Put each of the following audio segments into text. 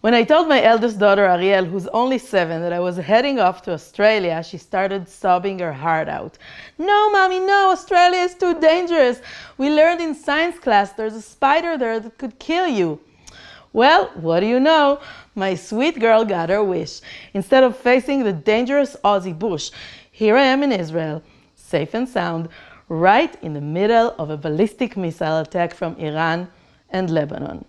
When I told my eldest daughter, Ariel, who's only 7, that I was heading off to Australia, she started sobbing her heart out. No, Mommy, no, Australia is too dangerous. We learned in science class there's a spider there that could kill you. Well, what do you know? My sweet girl got her wish. Instead of facing the dangerous Aussie bush, here I am in Israel, safe and sound, right in the middle of a ballistic missile attack from Iran and Lebanon.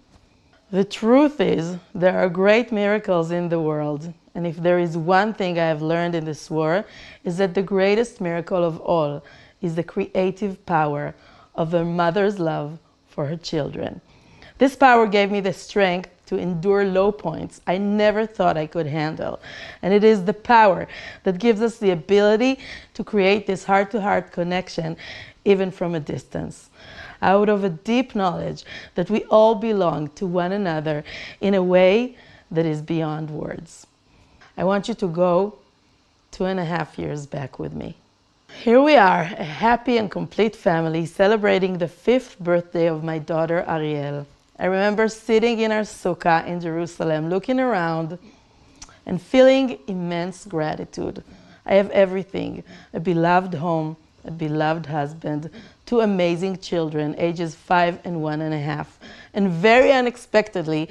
The truth is, there are great miracles in the world, and if there is one thing I have learned in this war, is that the greatest miracle of all is the creative power of a mother's love for her children. This power gave me the strength to endure low points I never thought I could handle, and it is the power that gives us the ability to create this heart-to-heart connection even from a distance, out of a deep knowledge that we all belong to one another in a way that is beyond words. I want you to go 2.5 years back with me. Here we are, a happy and complete family celebrating the 5th birthday of my daughter Ariel. I remember sitting in our sukkah in Jerusalem, looking around and feeling immense gratitude. I have everything: a beloved home, a beloved husband, 2 amazing children, ages 5 and 1.5. And very unexpectedly,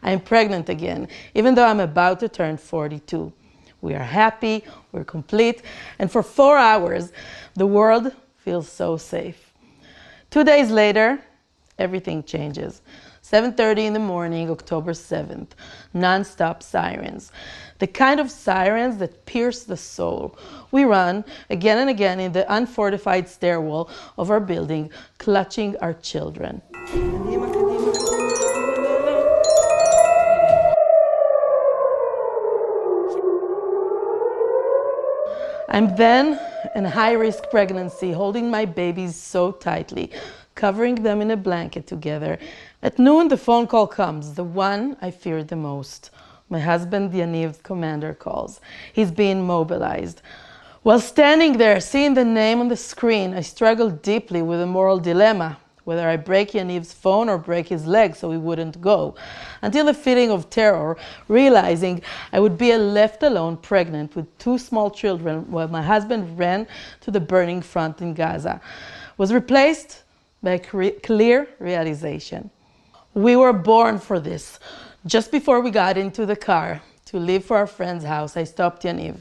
I'm pregnant again, even though I'm about to turn 42. We are happy, we're complete, and for 4 hours, the world feels so safe. 2 days later, everything changes. 7:30 in the morning, October 7th, non-stop sirens. The kind of sirens that pierce the soul. We run again and again in the unfortified stairwell of our building, clutching our children. I'm then in high-risk pregnancy, holding my babies so tightly, covering them in a blanket together. At noon, the phone call comes, the one I feared the most. My husband, Yaniv's commander, calls. He's being mobilized. While standing there, seeing the name on the screen, I struggled deeply with a moral dilemma, whether I break Yaniv's phone or break his leg so he wouldn't go, until a feeling of terror, realizing I would be left alone pregnant with 2 small children while my husband ran to the burning front in Gaza, was replaced by a clear realization. We were born for this. Just before we got into the car to leave for our friend's house, I stopped Yaniv.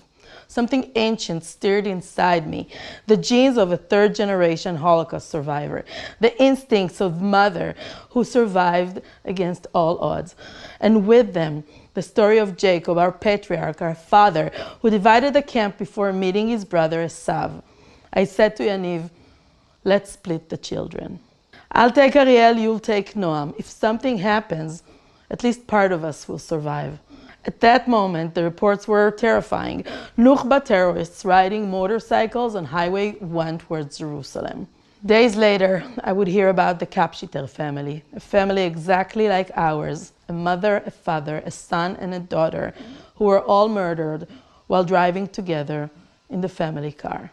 Something ancient stirred inside me, the genes of a 3rd-generation Holocaust survivor, the instincts of mother who survived against all odds. And with them, the story of Jacob, our patriarch, our father, who divided the camp before meeting his brother Esav. I said to Yaniv, let's split the children. I'll take Ariel, you'll take Noam. If something happens, at least part of us will survive. At that moment, the reports were terrifying. Nukhba terrorists riding motorcycles on Highway 1 towards Jerusalem. Days later, I would hear about the Kapshiter family, a family exactly like ours, a mother, a father, a son, and a daughter, who were all murdered while driving together in the family car.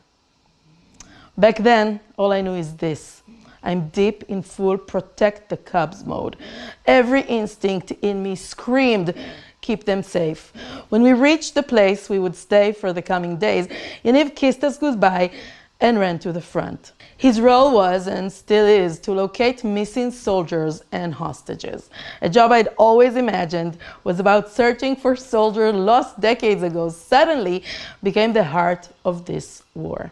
Back then, all I knew is this. I'm deep in full protect the cubs mode. Every instinct in me screamed, keep them safe. When we reached the place we would stay for the coming days, Yaniv kissed us goodbye and ran to the front. His role was, and still is, to locate missing soldiers and hostages. A job I'd always imagined was about searching for soldiers lost decades ago suddenly became the heart of this war.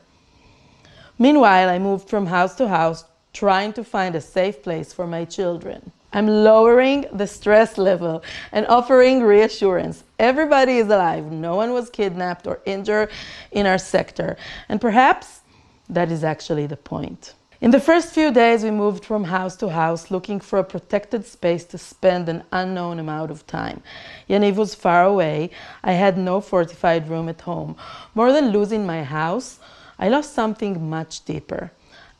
Meanwhile, I moved from house to house, trying to find a safe place for my children. I'm lowering the stress level and offering reassurance. Everybody is alive. No one was kidnapped or injured in our sector. And perhaps that is actually the point. In the first few days, we moved from house to house, looking for a protected space to spend an unknown amount of time. Yaniv was far away. I had no fortified room at home. More than losing my house, I lost something much deeper.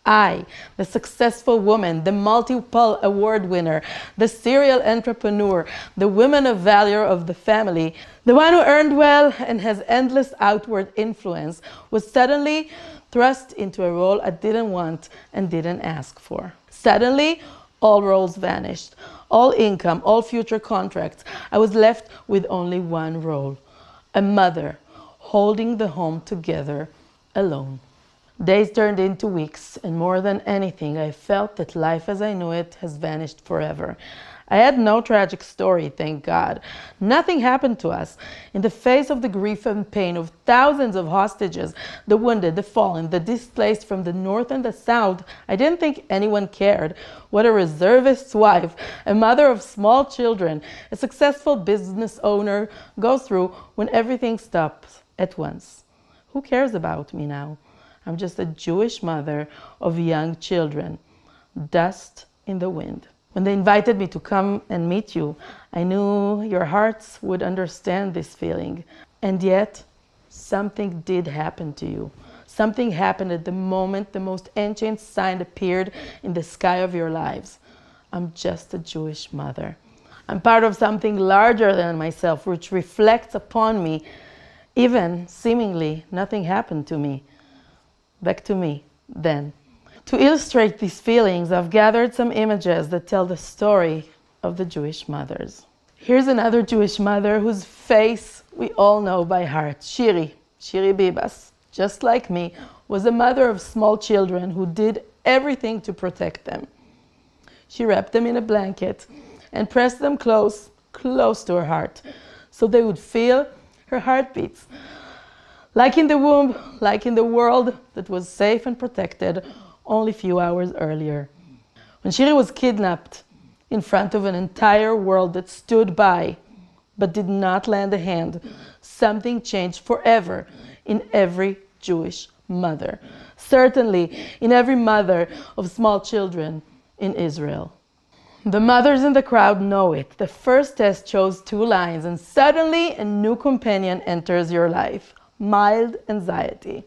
I, the successful woman, the multiple award winner, the serial entrepreneur, the woman of value of the family, the one who earned well and has endless outward influence, was suddenly thrust into a role I didn't want and didn't ask for. Suddenly, All roles vanished, all income, all future contracts. I was left with only one role, a mother, holding the home together alone. Days turned into weeks, and more than anything, I felt that life as I knew it has vanished forever. I had no tragic story, thank God. Nothing happened to us. In the face of the grief and pain of thousands of hostages, the wounded, the fallen, the displaced from the north and the south, I didn't think anyone cared. What a reservist's wife, a mother of small children, a successful business owner goes through when everything stops at once. Who cares about me now? I'm just a Jewish mother of young children. Dust in the wind. When they invited me to come and meet you, I knew your hearts would understand this feeling. And yet, something did happen to you. Something happened at the moment the most ancient sign appeared in the sky of your lives. I'm just a Jewish mother. I'm part of something larger than myself, which reflects upon me. Even, seemingly, nothing happened to me. Back to me, then. To illustrate these feelings, I've gathered some images that tell the story of the Jewish mothers. Here's another Jewish mother whose face we all know by heart. Shiri Bibas, just like me, was a mother of small children who did everything to protect them. She wrapped them in a blanket and pressed them close to her heart, so they would feel her heartbeats. Like in the womb, like in the world that was safe and protected only a few hours earlier. When Shiri was kidnapped in front of an entire world that stood by but did not lend a hand, something changed forever in every Jewish mother. Certainly in every mother of small children in Israel. The mothers in the crowd know it. The first test chose 2 lines, and suddenly a new companion enters your life. Mild anxiety.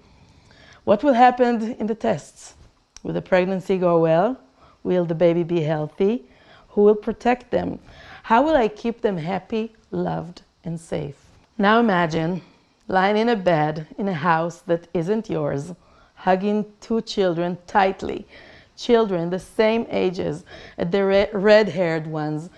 What will happen in the tests? Will the pregnancy go well? Will the baby be healthy? Who will protect them? How will I keep them happy, loved, and safe? Now imagine lying in a bed in a house that isn't yours, hugging 2 children tightly, children the same ages as the red-haired ones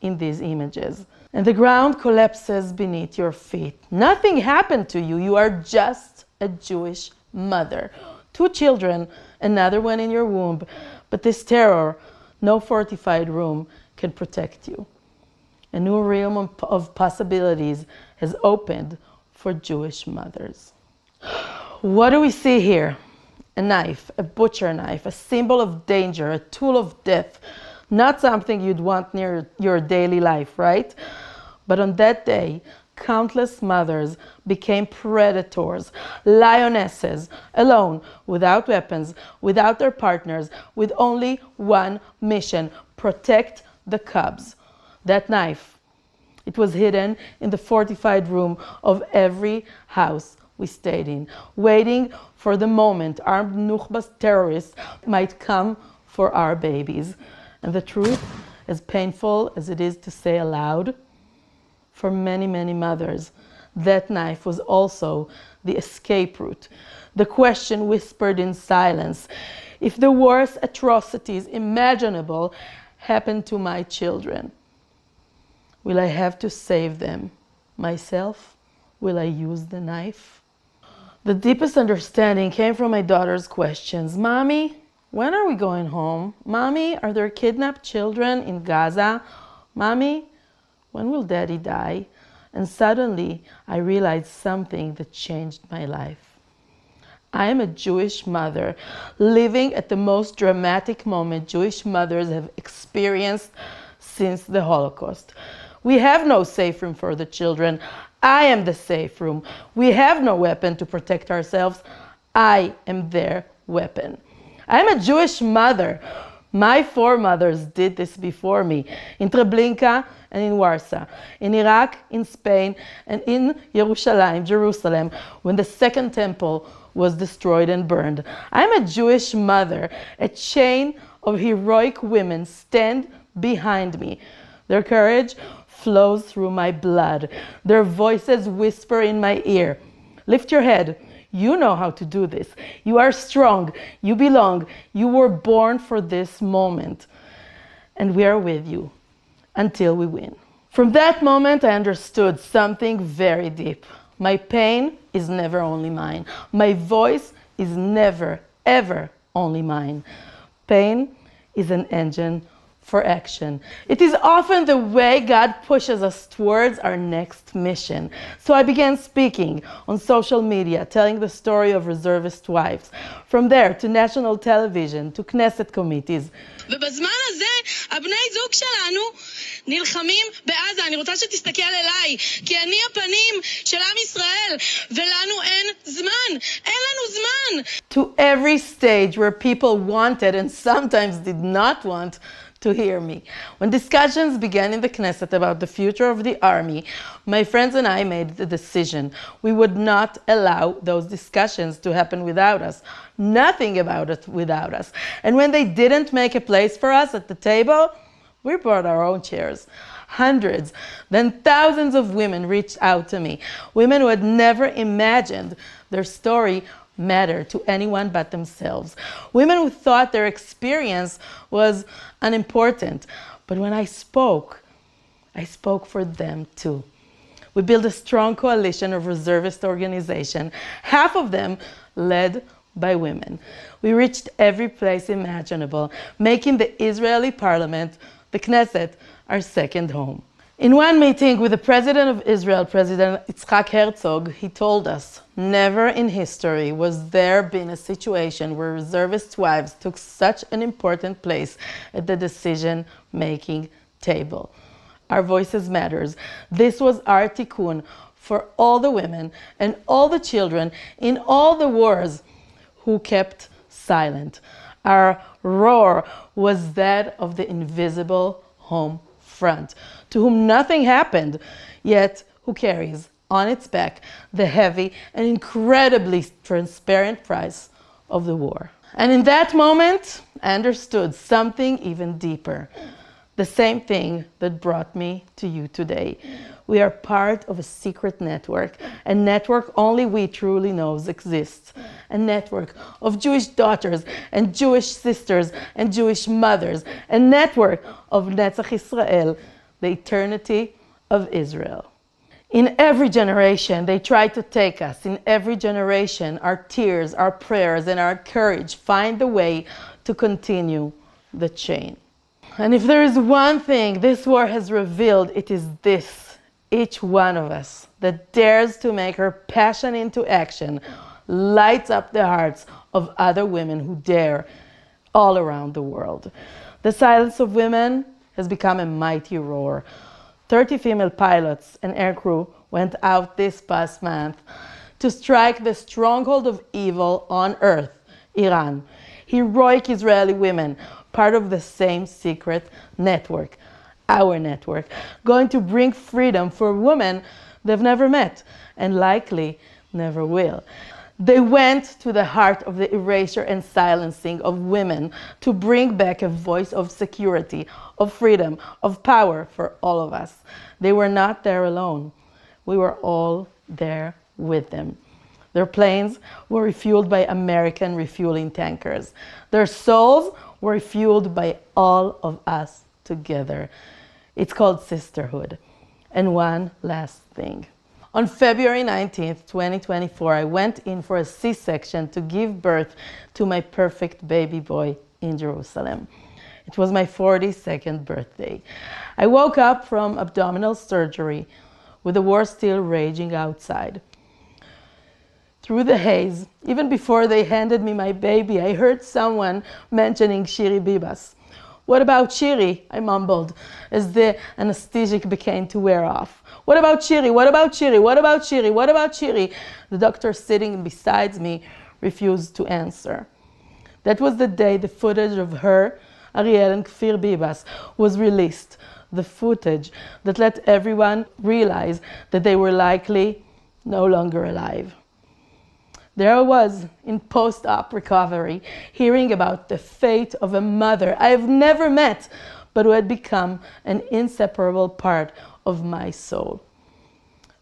in these images. And the ground collapses beneath your feet. Nothing happened to you. You are just a Jewish mother. 2 children, another one in your womb, but this terror, no fortified room can protect you. A new realm of possibilities has opened for Jewish mothers. What do we see here? A knife, a butcher knife, a symbol of danger, a tool of death. Not something you'd want near your daily life, right? But on that day, countless mothers became predators, lionesses, alone, without weapons, without their partners, with only one mission: protect the cubs. That knife, it was hidden in the fortified room of every house we stayed in, waiting for the moment armed Nukhba's terrorists might come for our babies. And the truth, as painful as it is to say aloud, for many, many mothers, that knife was also the escape route. The question whispered in silence: if the worst atrocities imaginable happen to my children, will I have to save them myself? Will I use the knife? The deepest understanding came from my daughter's questions. Mommy, when are we going home? Mommy, are there kidnapped children in Gaza? Mommy, when will Daddy die? And suddenly I realized something that changed my life. I am a Jewish mother living at the most dramatic moment Jewish mothers have experienced since the Holocaust. We have no safe room for the children. I am the safe room. We have no weapon to protect ourselves. I am their weapon. I am a Jewish mother. My foremothers did this before me, in Treblinka and in Warsaw, in Iraq, in Spain, and in Jerusalem, when the Second Temple was destroyed and burned. I am a Jewish mother. A chain of heroic women stand behind me. Their courage flows through my blood. Their voices whisper in my ear. Lift your head. You know how to do this. You are strong. You belong. You were born for this moment. and we are with you until we win. From that moment, I understood something very deep. My pain is never only mine. My voice is never, ever only mine. Pain is an engine for action. It is often the way God pushes us towards our next mission. So I began speaking on social media, telling the story of reservist wives. From there to national television, to Knesset committees. ובזמן הזה, הבני זוג שלנו נלחמים בעזה. אני רוצה שתסתכל אליי, כי אני הפנים של עם ישראל, ולנו אין זמן. אין לנו זמן. To every stage where people wanted and sometimes did not want to hear me. When discussions began in the Knesset about the future of the army, my friends and I made the decision. We would not allow those discussions to happen without us. Nothing about it without us. And when they didn't make a place for us at the table, we brought our own chairs. Hundreds, then thousands of women reached out to me. Women who had never imagined their story matter to anyone but themselves. Women who thought their experience was unimportant. But when I spoke for them too. We built a strong coalition of reservist organizations, half of them led by women. We reached every place imaginable, making the Israeli parliament, the Knesset, our second home. In one meeting with the President of Israel, President Yitzhak Herzog, he told us, never in history was there been a situation where reservist wives took such an important place at the decision-making table. Our voices matters. This was our tikkun for all the women and all the children in all the wars who kept silent. Our roar was that of the invisible home front, to whom nothing happened, yet who carries on its back the heavy and incredibly transparent price of the war. And in that moment, I understood something even deeper. The same thing that brought me to you today. We are part of a secret network, a network only we truly knows exists. A network of Jewish daughters and Jewish sisters and Jewish mothers. A network of Netzach Israel, the eternity of Israel. In every generation, they try to take us. In every generation, our tears, our prayers, and our courage find the way to continue the chain. And if there is one thing this war has revealed, it is this. Each one of us that dares to make her passion into action lights up the hearts of other women who dare all around the world. The silence of women has become a mighty roar. 30 female pilots and aircrew went out this past month to strike the stronghold of evil on earth, Iran. Heroic Israeli women, part of the same secret network, our network, going to bring freedom for women they've never met and likely never will. They went to the heart of the erasure and silencing of women to bring back a voice of security, of freedom, of power for all of us. They were not there alone. We were all there with them. Their planes were refueled by American refueling tankers. Their souls were refueled by all of us together. It's called sisterhood. And one last thing. On February 19th, 2024, I went in for a C-section to give birth to my perfect baby boy in Jerusalem. It was my 42nd birthday. I woke up from abdominal surgery with the war still raging outside. Through the haze, even before they handed me my baby, I heard someone mentioning Shiri Bibas. What about Shiri? I mumbled as the anesthetic began to wear off. What about Shiri? What about Shiri? What about Shiri? What about Shiri? The doctor sitting beside me refused to answer. That was the day the footage of her, Ariel and Kfir Bibas, was released. The footage that let everyone realize that they were likely no longer alive. There I was in post-op recovery, hearing about the fate of a mother I have never met, but who had become an inseparable part of my soul.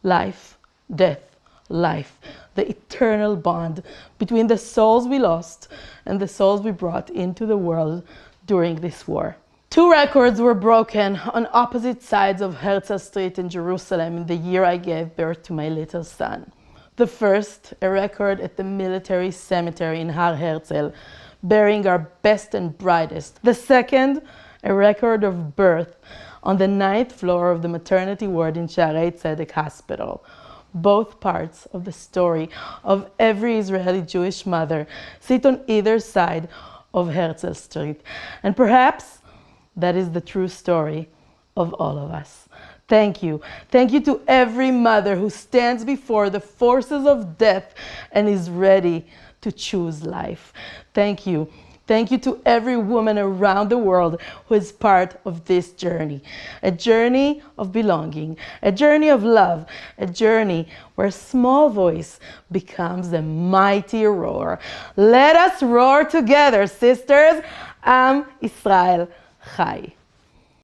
Life, death, life, the eternal bond between the souls we lost and the souls we brought into the world during this war. Two records were broken on opposite sides of Herzl Street in Jerusalem in the year I gave birth to my little son. The first, a record at the military cemetery in Har Herzl, burying our best and brightest. The second, a record of birth on the 9th floor of the maternity ward in Shaarei Tzedek Hospital. Both parts of the story of every Israeli Jewish mother sit on either side of Herzl Street. And perhaps that is the true story of all of us. Thank you. Thank you to every mother who stands before the forces of death and is ready to choose life. Thank you. Thank you to every woman around the world who is part of this journey. A journey of belonging, a journey of love, a journey where a small voice becomes a mighty roar. Let us roar together, sisters. Am Israel Chai.